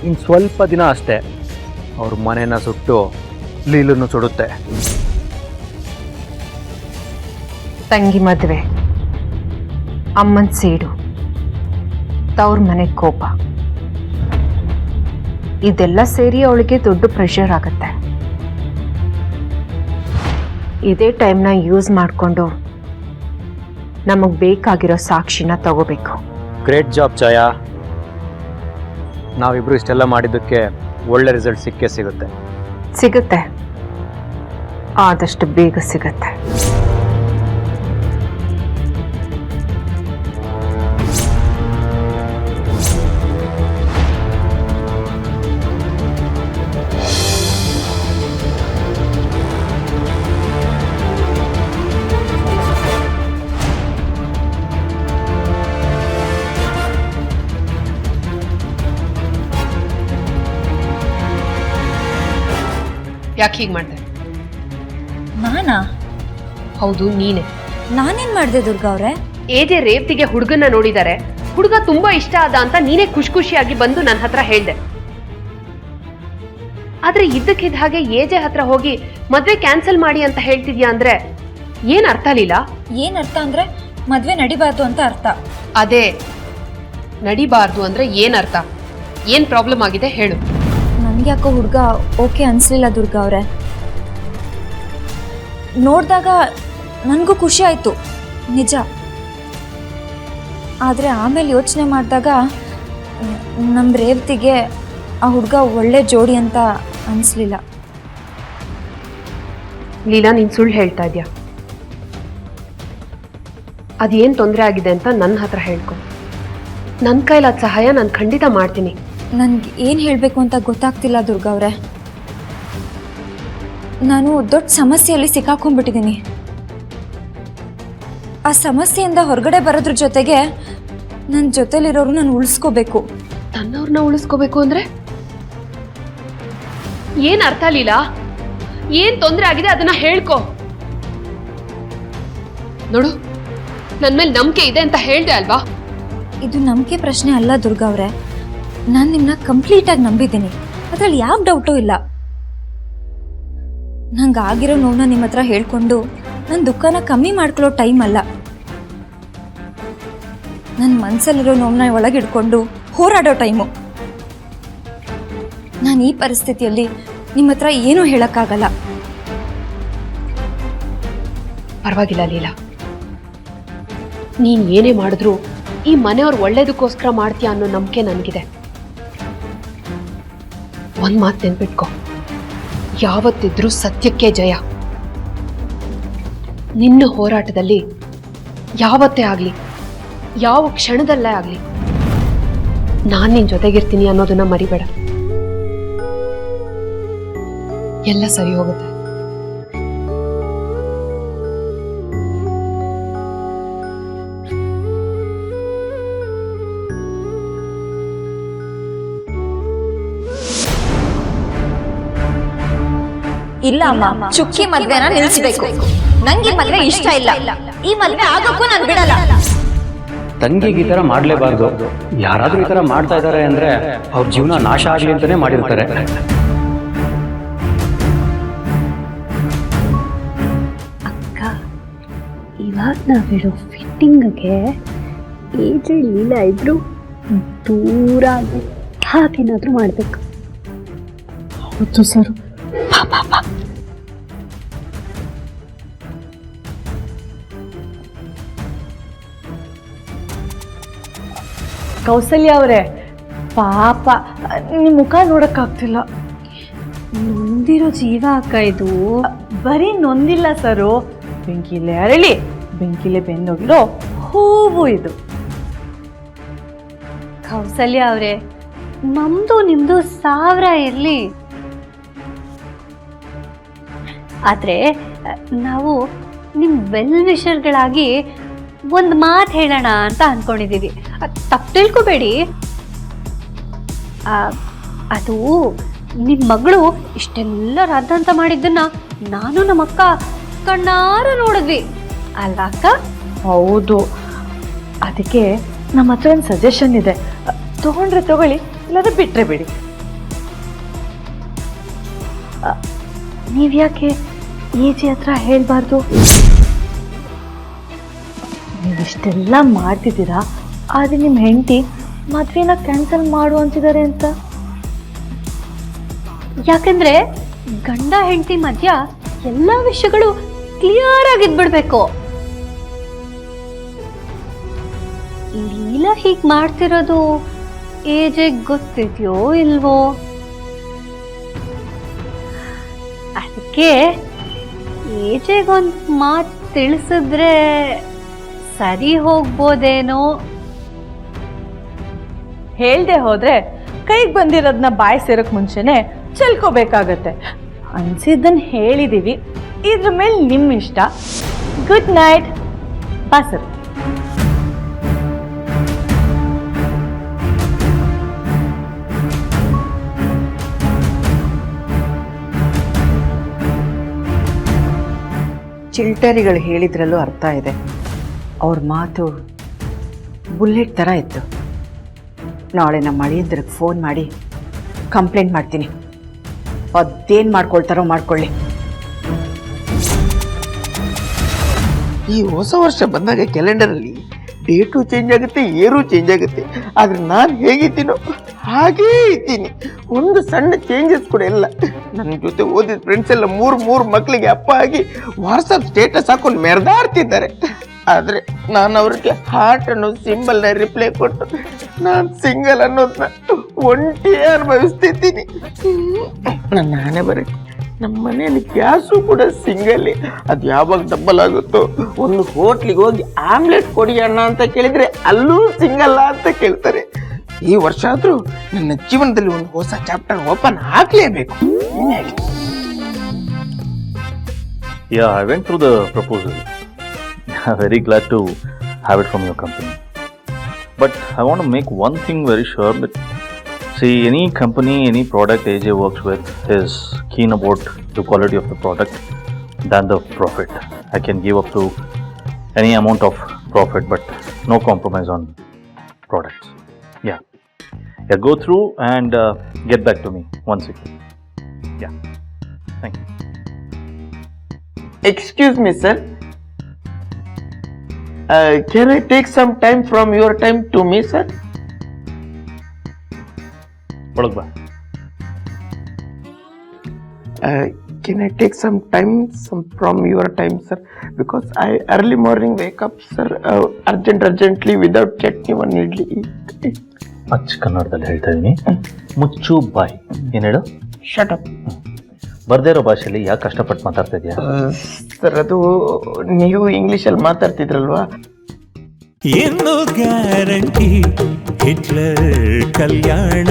ಇನ್ನು ಸ್ವಲ್ಪ ದಿನ ಅಷ್ಟೇ ಅವ್ರ ಮನೆನ ಸುಟ್ಟು ಲೀಲನ್ನು ಸುಡುತ್ತೆ. ತಂಗಿ ಮದುವೆ, ಅಮ್ಮನ ಸೇಡು, ತವ್ರ ಮನೆ ಕೋಪ, ಇದೆಲ್ಲ ಸೇರಿ ಅವಳಿಗೆ ದೊಡ್ಡ ಪ್ರೆಷರ್ ಆಗುತ್ತೆ. ಇದೇ ಟೈಮ್ನ ಯೂಸ್ ಮಾಡಿಕೊಂಡು ನಮಗೆ ಬೇಕಾಗಿರೋ ಸಾಕ್ಷಿನ ತಗೋಬೇಕು. ಗ್ರೇಟ್ ಜಾಬ್ ಛಾಯಾ. ನಾವಿಬ್ರು ಇಷ್ಟೆಲ್ಲ ಮಾಡಿದ್ದಕ್ಕೆ ಒಳ್ಳೆ ರಿಸಲ್ಟ್ ಸಿಕ್ಕೇ ಸಿಗುತ್ತೆ. ಸಿಗುತ್ತೆ, ಆದಷ್ಟು ಬೇಗ ಸಿಗುತ್ತೆ. ಯಾಕೆ ಹೀಗೆ ಮಾಡಿದೆ? ನಾನಾ? ಹೌದು, ನೀನೆ. ನಾನೇನ್ ಮಾಡಿದೆ ದುರ್ಗಾ ಅವ್ರೆ? ಏಜೆ ರೇವತಿಗೆ ಹುಡುಗನ್ನ ನೋಡಿದ್ದಾರೆ, ಹುಡುಗ ತುಂಬಾ ಇಷ್ಟ ಆದ ಅಂತ ನೀನೇ ಖುಷಿಯಾಗಿ ಬಂದು ನನ್ನ ಹತ್ರ ಹೇಳ್ದೆ. ಆದ್ರೆ ಇದ್ದಕ್ಕಿದ್ದ ಹಾಗೆ ಏಜೆ ಹತ್ರ ಹೋಗಿ ಮದ್ವೆ ಕ್ಯಾನ್ಸಲ್ ಮಾಡಿ ಅಂತ ಹೇಳ್ತಿದ್ಯಾ ಅಂದ್ರೆ ಏನ್ ಅರ್ಥ ಲೀಲಾ? ಏನ್ ಅರ್ಥ ಅಂದ್ರೆ ಮದ್ವೆ ನಡಿಬಾರ್ದು ಅಂತ ಅರ್ಥ. ಅದೇ, ನಡಿಬಾರ್ದು ಅಂದ್ರೆ ಏನ್ ಅರ್ಥ? ಏನ್ ಪ್ರಾಬ್ಲಮ್ ಆಗಿದೆ ಹೇಳು. ನನ್ಗೆ ಯಾಕೋ ಹುಡುಗ ಓಕೆ ಅನ್ಸ್ಲಿಲ್ಲ ದುರ್ಗಾ ಅವ್ರೆ. ನೋಡಿದಾಗ ನನಗೂ ಖುಷಿ ಆಯ್ತು, ನಿಜ. ಆದರೆ ಆಮೇಲೆ ಯೋಚನೆ ಮಾಡಿದಾಗ ನಮ್ಮ ರೇವತಿಗೆ ಆ ಹುಡುಗ ಒಳ್ಳೆ ಜೋಡಿ ಅಂತ ಅನಿಸ್ಲಿಲ್ಲ. ಲೀಲಾ, ನೀನ್ ಸುಳ್ಳು ಹೇಳ್ತಾ ಇದ್ಯಾ. ಅದೇನ್ ತೊಂದರೆ ಆಗಿದೆ ಅಂತ ನನ್ನ ಹತ್ರ ಹೇಳ್ಕೊ. ನನ್ನ ಕೈಲಾದ ಸಹಾಯ ನಾನು ಖಂಡಿತ ಮಾಡ್ತೀನಿ. ನನಗೆ ಏನು ಹೇಳಬೇಕು ಅಂತ ಗೊತ್ತಾಗ್ತಿಲ್ಲ ದುರ್ಗಾ ಅವರೇ. ನಾನು ದೊಡ್ಡ ಸಮಸ್ಯೆಯಲ್ಲಿ ಸಿಕ್ಕಾಕೊಂಡ್ಬಿಟ್ಟಿದ್ದೀನಿ. ಆ ಸಮಸ್ಯೆಯಿಂದ ಹೊರಗಡೆ ಬರೋದ್ರ ಜೊತೆಗೆ ನನ್ನ ಜೊತೆಲಿರೋರು ನಾನು ಉಳಿಸ್ಕೋಬೇಕು. ತನ್ನವ್ರನ್ನ ಉಳಿಸ್ಕೋಬೇಕು ಅಂದ್ರೆ ಏನ್ ಅರ್ಥ ಲೀಲಾ? ಏನ್ ತೊಂದರೆ ಆಗಿದೆ ಅದನ್ನ ಹೇಳ್ಕೊ. ನೋಡು, ನನ್ ಮೇಲೆ ನಂಬಿಕೆ ಇದೆ ಅಂತ ಹೇಳ್ದೆ ಅಲ್ವಾ? ಇದು ನಂಬಿಕೆ ಪ್ರಶ್ನೆ ಅಲ್ಲ ದುರ್ಗಾ ಅವರೇ. ನಾನು ನಿಮ್ಮನ್ನ ಕಂಪ್ಲೀಟಾಗಿ ನಂಬಿದ್ದೀನಿ, ಅದರಲ್ಲಿ ಯಾವ ಡೌಟು ಇಲ್ಲ. ನಂಗೆ ಆಗಿರೋ ನೋವನ್ನ ನಿಮ್ಮ ಹತ್ರ ಹೇಳ್ಕೊಂಡು ನನ್ನ ದುಃಖನ ಕಮ್ಮಿ ಮಾಡ್ಕೊಳ್ಳೋ ಟೈಮ್ ಅಲ್ಲ. ನನ್ನ ಮನಸ್ಸಲ್ಲಿರೋ ನೋವನ್ನ ಒಳಗಿಡ್ಕೊಂಡು ಹೋರಾಡೋ ಟೈಮು. ನಾನು ಈ ಪರಿಸ್ಥಿತಿಯಲ್ಲಿ ನಿಮ್ಮ ಹತ್ರ ಏನೂ ಹೇಳೋಕ್ಕಾಗಲ್ಲ. ಪರವಾಗಿಲ್ಲ ಲೀಲಾ, ನೀನ್ ಏನೇ ಮಾಡಿದ್ರು ಈ ಮನೆಯವ್ರ ಒಳ್ಳೇದಕ್ಕೋಸ್ಕರ ಮಾಡ್ತೀಯ ಅನ್ನೋ ನಂಬಿಕೆ ನನಗಿದೆ. ಒಂದ್ ಮಾತು ನೆನ್ಪಿಟ್ಕೊ, ಯಾವತ್ತಿದ್ರೂ ಸತ್ಯಕ್ಕೆ ಜಯ. ನಿನ್ನ ಹೋರಾಟದಲ್ಲಿ ಯಾವತ್ತೇ ಆಗ್ಲಿ, ಯಾವ ಕ್ಷಣದಲ್ಲೇ ಆಗ್ಲಿ, ನಾನ್ ನಿನ್ ಜೊತೆಗಿರ್ತೀನಿ ಅನ್ನೋದನ್ನ ಮರಿಬೇಡ. ಎಲ್ಲ ಸರಿ ಹೋಗುತ್ತೆ. ಇಲ್ಲ ಅಮ್ಮ, ಚುಕ್ಕಿ ಮದ್ವೆನ ನಿಲ್ಲಿಸಬೇಕು. ನಂಗೆ ಈ ಮದ್ವೆ ಇಷ್ಟ ಇಲ್ಲ. ಈ ಮದ್ವೆ ಆಗಕ್ಕೂ ನಾನು ಬಿಡಲ್ಲ. ತಂಗಿಗೆ ಈ ತರ ಮಾಡ್ಲೇಬಾರ್ದು. ಯಾರಾದ್ರೂ ಈ ತರ ಮಾಡ್ತಾ ಇದಾರೆ ಅಂದ್ರೆ ಅವ್ರ ಜೀವನ ನಾಶ ಆಗ್ಲಿ ಅಂತಾನೆ ಮಾಡಿರ್ತಾರೆ. ಅಕ್ಕ, ಇವಾಗ ನಾವಿರೋ ಫಿಟ್ಟಿಂಗ್ಗೆ ಏಜೆ ಲೀಲಾ ಇದ್ರು ದೂರ ಹಾಗೇನಾದ್ರೂ ಮಾಡ್ಬೇಕು. ಹೌದು ಸರ್. ಕೌಸಲ್ಯ ಅವರೇ, ಪಾಪ ನಿಮ್ಮ ಮುಖ ನೋಡೋಕ್ಕಾಗ್ತಿಲ್ಲ. ನೊಂದಿರೋ ಜೀವ ಅಕ್ಕ ಇದು. ಬರೀ ನೊಂದಿಲ್ಲ ಸರು, ಬೆಂಕಿಲೆ ಅರಳಿ ಬೆಂಕಿಲೆ ಬೆಂದೋಗಿರೋ ಹೂವು ಇದು. ಕೌಸಲ್ಯ ಅವರೇ, ನಮ್ದು ನಿಮ್ದು 1000 ಇರಲಿ, ಆದರೆ ನಾವು ನಿಮ್ಮ ವೆಲ್ ವಿಷರ್ಗಳಾಗಿ ಒಂದು ಮಾತು ಹೇಳೋಣ ಅಂತ ಅಂದ್ಕೊಂಡಿದ್ದೀವಿ. ತಪ್ಪು ತಿಳ್ಕೊಬೇಡಿ. ಅದು ನಿಮ್ಮ ಮಗಳು ಇಷ್ಟೆಲ್ಲ ರಾದ್ದಾಂತ ಮಾಡಿದ್ದನ್ನ ನಾನು ನಮ್ಮ ಅಕ್ಕ ಕಣ್ಣಾರ ನೋಡಿದ್ವಿ ಅಲ್ವಾ ಅಕ್ಕ? ಹೌದು, ಅದಕ್ಕೆ ನಮ್ಮ ಹತ್ರ ಒಂದು ಸಜೆಷನ್ ಇದೆ. ತಗೊಂಡ್ರೆ ತಗೊಳ್ಳಿ, ಇಲ್ಲಾಂದ್ರೆ ಬಿಟ್ಟರೆ ಬಿಡಿ. ನೀವ್ಯಾಕೆ ಈಜಿ ಹತ್ರ ಹೇಳ್ಬಾರ್ದು? ನೀವಿಷ್ಟೆಲ್ಲ ಮಾಡ್ತಿದ್ದೀರಾ, ಆದರೆ ನಿಮ್ಮ ಹೆಂಡತಿ ಮದ್ವೆನ ಕ್ಯಾನ್ಸಲ್ ಮಾಡು ಅಂತಿದ್ದಾರೆ ಅಂತ. ಯಾಕಂದ್ರೆ ಗಂಡ ಹೆಂಡತಿ ಮಧ್ಯ ಎಲ್ಲ ವಿಷಯಗಳು ಕ್ಲಿಯರ್ ಆಗಿದ್ಬಿಡ್ಬೇಕು. ಲೀಲಾ ಹೀಗ್ ಮಾಡ್ತಿರೋದು ಏಜೆಗ್ ಗೊತ್ತಿದ್ಯೋ ಇಲ್ವೋ? ಅದಕ್ಕೆ ಏಜೆಗೊಂದು ಮಾತು ತಿಳಿಸಿದ್ರೆ ಸರಿ ಹೋಗ್ಬೋದೇನೋ. ಹೇಳ್ದೆ ಹೋದ್ರೆ ಕೈಗೆ ಬಂದಿರೋದನ್ನ ಬಾಯಿ ಸೇರಕ್ ಮುಂಚೆನೆ ಚೆಲ್ಕೋಬೇಕಾಗತ್ತೆ. ಅನ್ಸಿದ್ದನ್ನ ಹೇಳಿದೀವಿ, ಇದ್ರ ಮೇಲೆ ನಿಮ್ಮ ಇಷ್ಟ. Good night. ಬಾಸರ್. ಚಿಲ್ಟರಿಗಳು ಹೇಳಿದ್ರಲ್ಲೂ ಅರ್ಥ ಇದೆ. ಅವ್ರ ಮಾತು ಬುಲೆಟ್ ಥರ ಇತ್ತು. ನಾಳೆ ನಮ್ಮ ಅಳಿಯಂದ್ರಿಗೆ ಫೋನ್ ಮಾಡಿ ಕಂಪ್ಲೇಂಟ್ ಮಾಡ್ತೀನಿ. ಅದೇನು ಮಾಡ್ಕೊಳ್ತಾರೋ ಮಾಡ್ಕೊಳ್ಳಿ. ಈ ಹೊಸ ವರ್ಷ ಬಂದಾಗ ಕ್ಯಾಲೆಂಡರಲ್ಲಿ ಡೇಟು ಚೇಂಜ್ ಆಗುತ್ತೆ, ಏರು ಚೇಂಜ್ ಆಗುತ್ತೆ. ಆದ್ರೆ ನಾನು ಹೇಗಿದ್ದೀನೋ ಹಾಗೇ ಇದ್ದೀನಿ. ಒಂದು ಸಣ್ಣ ಚೇಂಜಸ್ ಕೂಡ ಇಲ್ಲ. ನನ್ನ ಜೊತೆ ಓದಿದ ಫ್ರೆಂಡ್ಸ್ ಎಲ್ಲ ಮೂರು ಮಕ್ಕಳಿಗೆ ಅಪ್ಪ ಆಗಿ ವಾಟ್ಸಪ್ ಸ್ಟೇಟಸ್ ಹಾಕೊಂಡು ಮೆರೆದಾಡ್ತಿದ್ದಾರೆ. ಆದ್ರೆ ನಾನು ಅವ್ರಿಗೆ ಹಾರ್ಟ್ ಅನ್ನೋ ಸಿಂಬಲ್ನ ರಿಪ್ಲೈ ಕೊಟ್ಟು ನಾನು ಸಿಂಗಲ್ ಅನ್ನೋದನ್ನ ಒಂಟಿಯೇ ಅನುಭವಿಸ್ತಿದ್ದೀನಿ. ನಾನೇ ಬರೀ ನಮ್ಮ ಮನೆಯಲ್ಲಿ ಗ್ಯಾಸು ಕೂಡ ಸಿಂಗಲ್ಲಿ. ಅದು ಯಾವಾಗ ಡಬ್ಬಲ್ ಆಗುತ್ತೋ. ಒಂದು ಹೋಟ್ಲಿಗೆ ಹೋಗಿ ಆಮ್ಲೆಟ್ ಕೊಡಿ ಅಣ್ಣ ಅಂತ ಕೇಳಿದ್ರೆ ಅಲ್ಲೂ ಸಿಂಗಲ್ಲ ಅಂತ ಕೇಳ್ತಾರೆ. ಈ ವರ್ಷ ಆದ್ರೂ ನನ್ನ ಜೀವನದಲ್ಲಿ ಒಂದು ಹೊಸ ಚಾಪ್ಟರ್ ಓಪನ್ ಆಗ್ಲೇಬೇಕು. Yeah, I went through the proposal. I'm very glad to have it from your company. But I want to make one thing very sure that, see, any company, any product AJ works with is keen about the quality of the product than the profit. I can give up to any amount of profit, but no compromise on products. Yeah. Yeah, go through and get back to me once again. Yeah. Thank you. Excuse me, sir. Can I take some time from your time to me, sir? ಒಳಗೆ ಬಾ. Can I take some time from your time, sir? Because I early morning wake up, sir. Urgently without chutney one idli. ಅಚ್ಚ ಕನ್ನಡದಲ್ಲಿ ಹೇಳ್ತಾ ಇದೀನಿ. ಮುಚ್ಚು ಬಾಯ್. ಏನು ಹೇಳು? Shut up. ಬರ್ದೇ ಇರೋ ಭಾಷೆಯಲ್ಲಿ ಯಾಕೆ ಕಷ್ಟಪಟ್ಟು ಮಾತಾಡ್ತಾ ಇದೆಯಾ? ಸರ್, ಅದು ನೀವು ಇಂಗ್ಲಿಷಲ್ಲಿ ಮಾತಾಡ್ತಿದ್ರಲ್ವಾ? ಏನು ಗ್ಯಾರಂಟಿ ಹಿಟ್ಲರ್ ಕಲ್ಯಾಣ